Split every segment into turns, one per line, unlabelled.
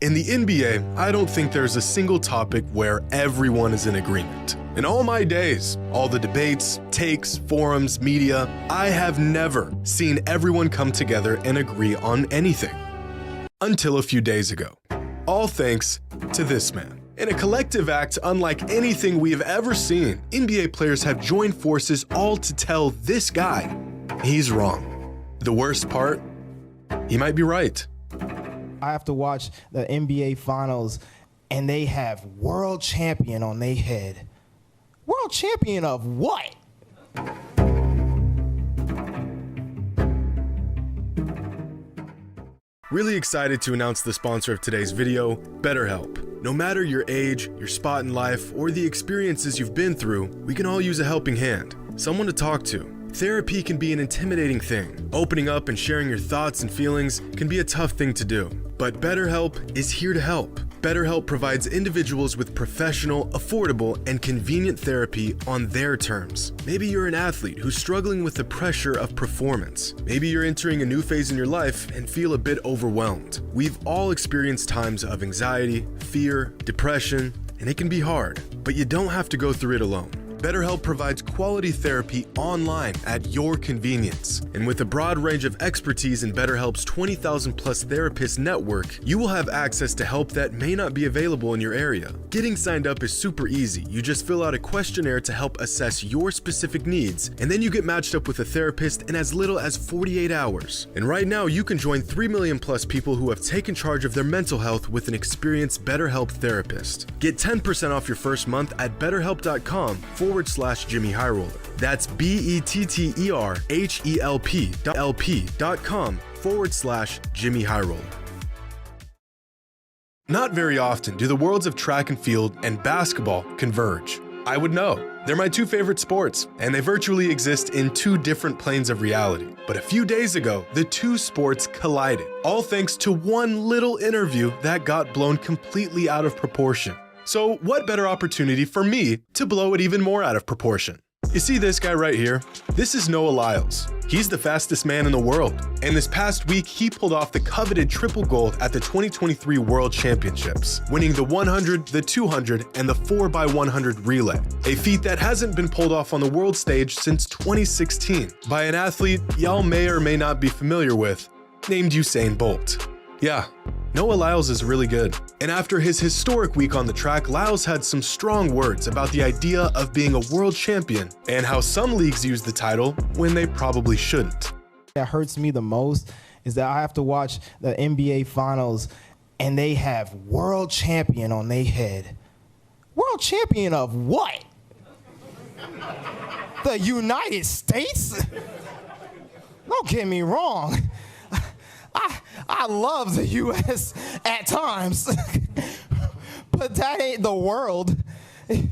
In the NBA, I don't think there's a single topic where everyone is in agreement. In all my days, all the debates, takes, forums, media, I have never seen everyone come together and agree on anything. Until a few days ago. All thanks to this man. In a collective act unlike anything we have ever seen, NBA players have joined forces all to tell this guy he's wrong. The worst part? He might be right.
I have to watch the NBA Finals, and they have world champion on their head. World champion of what?
Really excited to announce the sponsor of today's video, BetterHelp. No matter your age, your spot in life, or the experiences you've been through, we can all use a helping hand, someone to talk to. Therapy can be an intimidating thing. Opening up and sharing your thoughts and feelings can be a tough thing to do. But BetterHelp is here to help. BetterHelp provides individuals with professional, affordable, and convenient therapy on their terms. Maybe you're an athlete who's struggling with the pressure of performance. Maybe you're entering a new phase in your life and feel a bit overwhelmed. We've all experienced times of anxiety, fear, depression, and it can be hard, but you don't have to go through it alone. BetterHelp provides quality therapy online at your convenience. And with a broad range of expertise in BetterHelp's 20,000 plus therapist network, you will have access to help that may not be available in your area. Getting signed up is super easy. You just fill out a questionnaire to help assess your specific needs, and then you get matched up with a therapist in as little as 48 hours. And right now, you can join 3 million plus people who have taken charge of their mental health with an experienced BetterHelp therapist. Get 10% off your first month at BetterHelp.com/JxmyHighroller. That's BetterHelp.com/JxmyHighroller. Not very often do the worlds of track and field and basketball converge. I would know. They're my two favorite sports, and they virtually exist in two different planes of reality. But a few days ago, the two sports collided, all thanks to one little interview that got blown completely out of proportion. So what better opportunity for me to blow it even more out of proportion? You see this guy right here? This is Noah Lyles. He's the fastest man in the world. And this past week, he pulled off the coveted triple gold at the 2023 World Championships, winning the 100, the 200, and the 4x100 relay, a feat that hasn't been pulled off on the world stage since 2016 by an athlete y'all may or may not be familiar with, named Usain Bolt. Yeah, Noah Lyles is really good. And after his historic week on the track, Lyles had some strong words about the idea of being a world champion and how some leagues use the title when they probably shouldn't.
That hurts me the most is that I have to watch the NBA Finals, and they have world champion on their head. World champion of what? The United States? Don't get me wrong. I love the U.S. at times, but that ain't the world.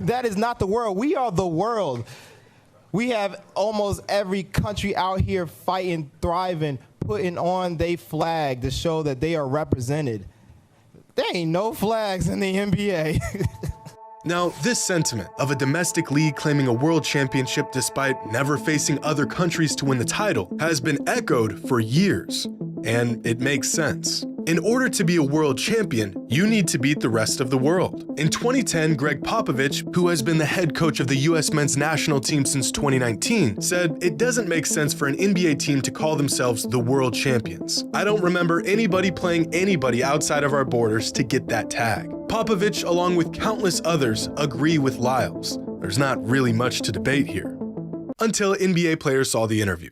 That is not the world. We are the world. We have almost every country out here fighting, thriving, putting on their flag to show that they are represented. There ain't no flags in the NBA.
Now, this sentiment of a domestic league claiming a world championship despite never facing other countries to win the title has been echoed for years, and it makes sense. In order to be a world champion, you need to beat the rest of the world. In 2010, Greg Popovich, who has been the head coach of the US men's national team since 2019, said it doesn't make sense for an NBA team to call themselves the world champions. I don't remember anybody playing anybody outside of our borders to get that tag. Popovich, along with countless others, agree with Lyles. There's not really much to debate here. Until NBA players saw the interview.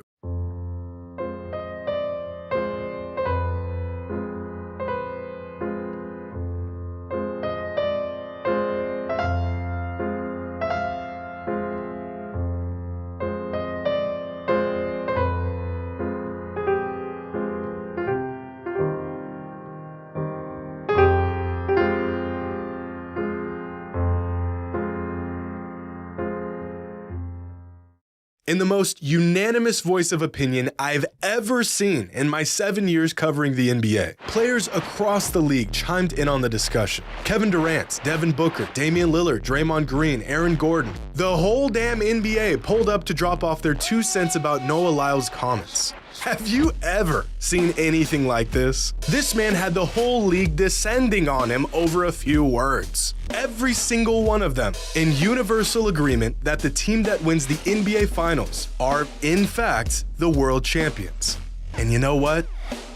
In the most unanimous voice of opinion I've ever seen in my 7 years covering the NBA, players across the league chimed in on the discussion. Kevin Durant, Devin Booker, Damian Lillard, Draymond Green, Aaron Gordon. The whole damn NBA pulled up to drop off their 2 cents about Noah Lyles' comments. Have you ever seen anything like this? This man had the whole league descending on him over a few words. Every single one of them in universal agreement that the team that wins the NBA Finals are, in fact, the world champions. And you know what?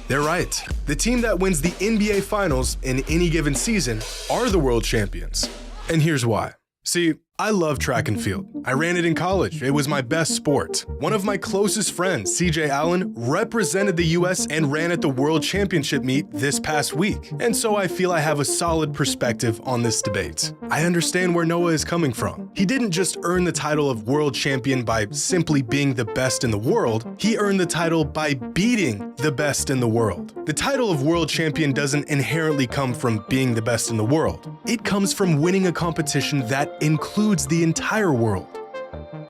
They're right. The team that wins the NBA Finals in any given season are the world champions. And here's why. See, I love track and field. I ran it in college. It was my best sport. One of my closest friends, CJ Allen, represented the US and ran at the World Championship meet this past week. And so I feel I have a solid perspective on this debate. I understand where Noah is coming from. He didn't just earn the title of world champion by simply being the best in the world. He earned the title by beating the best in the world. The title of world champion doesn't inherently come from being the best in the world. It comes from winning a competition that includes the entire world.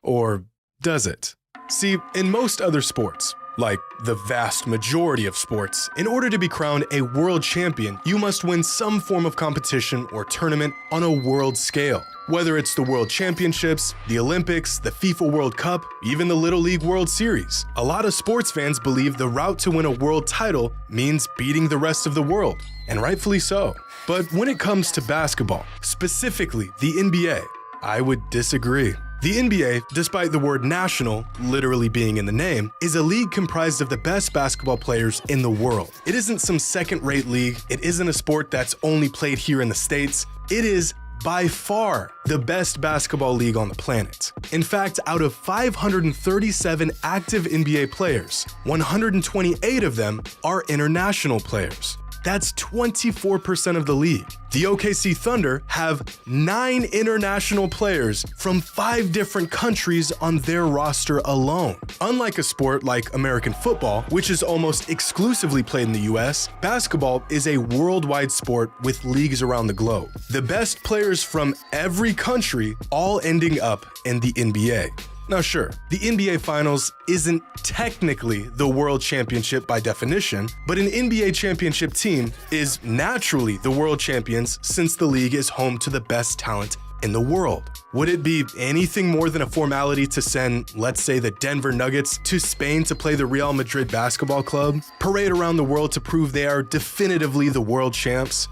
Or does it? See, in most other sports, like the vast majority of sports, in order to be crowned a world champion, you must win some form of competition or tournament on a world scale. Whether it's the World Championships, the Olympics, the FIFA World Cup, even the Little League World Series. A lot of sports fans believe the route to win a world title means beating the rest of the world, and rightfully so. But when it comes to basketball, specifically the NBA, I would disagree. The NBA, despite the word national literally being in the name, is a league comprised of the best basketball players in the world. It isn't some second-rate league. It isn't a sport that's only played here in the States. It is by far the best basketball league on the planet. In fact, out of 537 active NBA players, 128 of them are international players. That's 24% of the league. The OKC Thunder have 9 international players from 5 different countries on their roster alone. Unlike a sport like American football, which is almost exclusively played in the US, basketball is a worldwide sport with leagues around the globe. The best players from every country all ending up in the NBA. Now sure, the NBA Finals isn't technically the World Championship by definition, but an NBA championship team is naturally the world champions since the league is home to the best talent in the world. Would it be anything more than a formality to send, let's say, the Denver Nuggets to Spain to play the Real Madrid basketball club, parade around the world to prove they are definitively the world champs?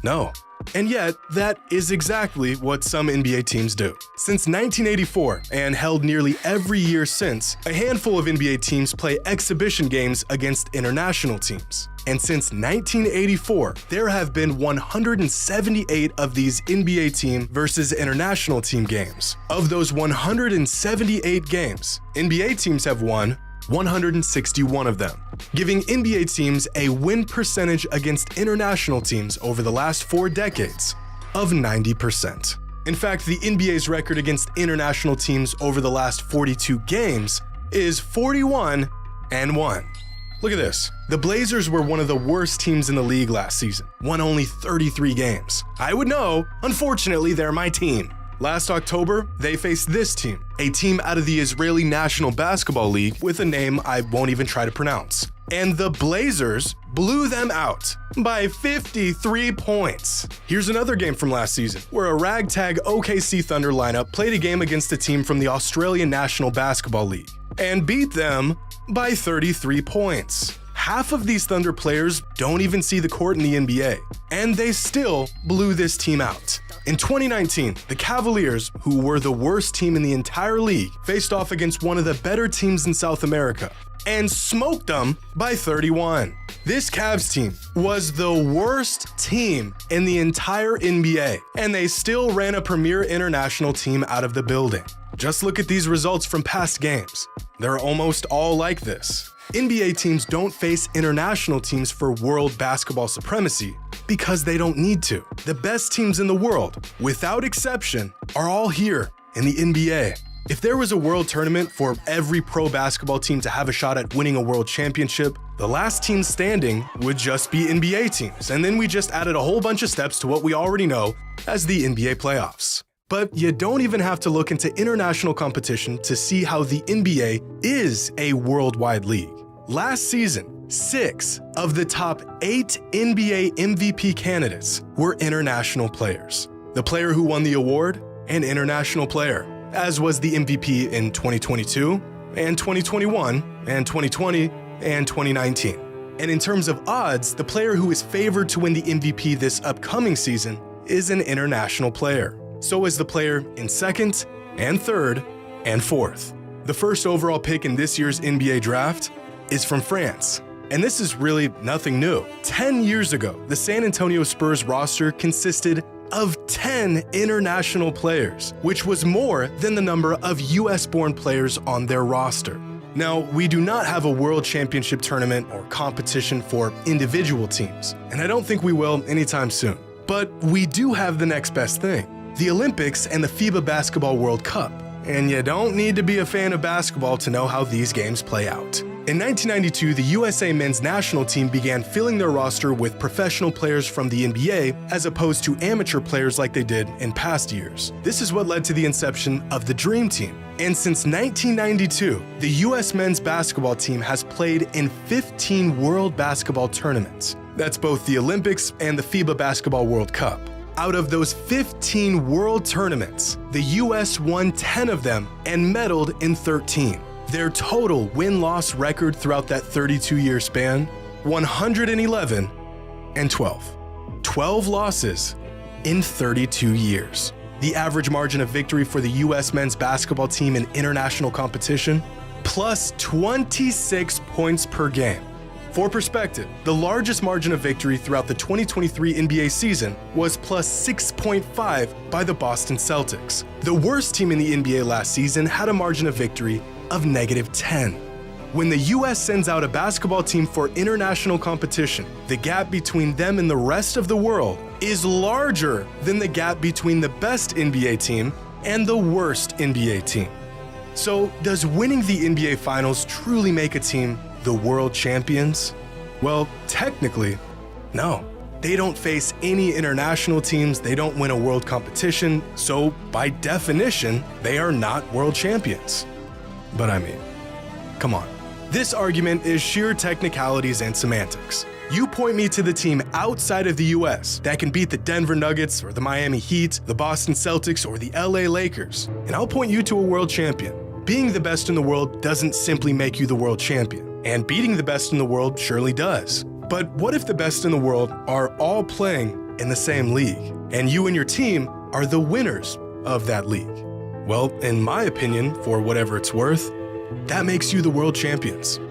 No. And yet, that is exactly what some NBA teams do. Since 1984, and held nearly every year since, a handful of NBA teams play exhibition games against international teams. And since 1984, there have been 178 of these NBA team versus international team games. Of those 178 games, NBA teams have won 161 of them, giving NBA teams a win percentage against international teams over the last 4 decades of 90%. In fact, the NBA's record against international teams over the last 42 games is 41-1. Look at this. The Blazers were one of the worst teams in the league last season, won only 33 games. I would know, unfortunately, they're my team. Last October, they faced this team, a team out of the Israeli National Basketball League with a name I won't even try to pronounce. And the Blazers blew them out by 53 points. Here's another game from last season, where a ragtag OKC Thunder lineup played a game against a team from the Australian National Basketball League and beat them by 33 points. Half of these Thunder players don't even see the court in the NBA, and they still blew this team out. In 2019, the Cavaliers, who were the worst team in the entire league, faced off against one of the better teams in South America and smoked them by 31. This Cavs team was the worst team in the entire NBA, and they still ran a premier international team out of the building. Just look at these results from past games. They're almost all like this. NBA teams don't face international teams for world basketball supremacy because they don't need to. The best teams in the world, without exception, are all here in the NBA. If there was a world tournament for every pro basketball team to have a shot at winning a world championship, the last team standing would just be NBA teams, and then we just added a whole bunch of steps to what we already know as the NBA playoffs. But you don't even have to look into international competition to see how the NBA is a worldwide league. Last season, 6 of the top 8 NBA MVP candidates were international players. The player who won the award, an international player, as was the MVP in 2022 and 2021 and 2020 and 2019. And in terms of odds, the player who is favored to win the MVP this upcoming season is an international player. So is the player in second and third and fourth. The first overall pick in this year's NBA draft is from France. And this is really nothing new. 10 years ago, the San Antonio Spurs roster consisted of 10 international players, which was more than the number of US-born players on their roster. Now, we do not have a world championship tournament or competition for individual teams, and I don't think we will anytime soon. But we do have the next best thing, the Olympics and the FIBA Basketball World Cup. And you don't need to be a fan of basketball to know how these games play out. In 1992, the USA men's national team began filling their roster with professional players from the NBA as opposed to amateur players like they did in past years. This is what led to the inception of the Dream Team. And since 1992, the US men's basketball team has played in 15 world basketball tournaments. That's both the Olympics and the FIBA Basketball World Cup. Out of those 15 world tournaments, the US won 10 of them and medaled in 13. Their total win-loss record throughout that 32-year span, 111 and 12. 12 losses in 32 years. The average margin of victory for the US men's basketball team in international competition, plus 26 points per game. For perspective, the largest margin of victory throughout the 2023 NBA season was plus 6.5 by the Boston Celtics. The worst team in the NBA last season had a margin of victory of -10. When the US sends out a basketball team for international competition, the gap between them and the rest of the world is larger than the gap between the best NBA team and the worst NBA team. So, does winning the NBA Finals truly make a team the world champions? Well, technically, no. They don't face any international teams, they don't win a world competition, so by definition, they are not world champions. But I mean, come on. This argument is sheer technicalities and semantics. You point me to the team outside of the US that can beat the Denver Nuggets or the Miami Heat, the Boston Celtics or the LA Lakers, and I'll point you to a world champion. Being the best in the world doesn't simply make you the world champion, and beating the best in the world surely does. But what if the best in the world are all playing in the same league, and you and your team are the winners of that league? Well, in my opinion, for whatever it's worth, that makes you the world champions.